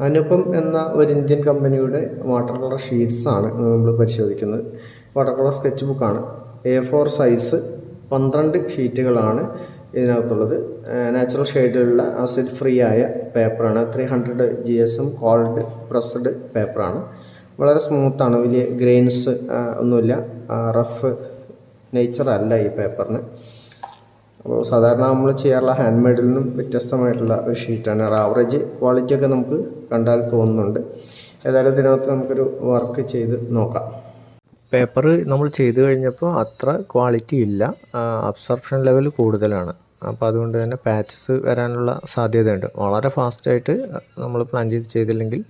അനുപം എന്ന ഒരു ഇന്ത്യൻ കമ്പനിയുടെ വാട്ടർ കളർ ഷീറ്റ്സ് ആണ് നമ്മൾ പരിശോധിക്കുന്നത്. വാട്ടർ കളർ സ്കെച്ച് ബുക്കാണ്. A4 സൈസ് 12 ഷീറ്റുകളാണ് ഇതിനകത്തുള്ളത്. നാച്ചുറൽ ഷെയ്ഡിലുള്ള ആസിഡ് ഫ്രീ ആയ പേപ്പറാണ്. 300 GSM കോൾഡ് പ്രസ്ഡ് പേപ്പറാണ്. വളരെ സ്മൂത്താണ്, വലിയ ഗ്രെയിൻസ് ഒന്നുമില്ല, റഫ് നേച്ചർ അല്ല ഈ പേപ്പറിന്. അപ്പോൾ സാധാരണ നമ്മൾ ചെയ്യാറുള്ള ഹാൻഡ് മെയ്ഡിൽ നിന്നും വ്യത്യസ്തമായിട്ടുള്ള ഒരു ഷീറ്റാണ്. ആവറേജ് ക്വാളിറ്റിയൊക്കെ നമുക്ക് കണ്ടാൽ തോന്നുന്നുണ്ട്. ഏതായാലും ഇതിനകത്ത് നമുക്കൊരു വർക്ക് ചെയ്ത് നോക്കാം. പേപ്പർ നമ്മൾ ചെയ്ത് കഴിഞ്ഞപ്പോൾ അത്ര ക്വാളിറ്റി ഇല്ല, അബ്സർപ്ഷൻ ലെവൽ കൂടുതലാണ്. അപ്പോൾ അതുകൊണ്ട് തന്നെ പാച്ചസ് വരാനുള്ള സാധ്യതയുണ്ട്. വളരെ ഫാസ്റ്റായിട്ട് നമ്മൾ പ്ലാൻ ചെയ്തില്ലെങ്കിൽ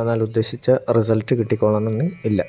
നല്ല ഉദ്ദേശിച്ച റിസൾട്ട് കിട്ടിക്കോളണമെന്ന് ഇല്ല.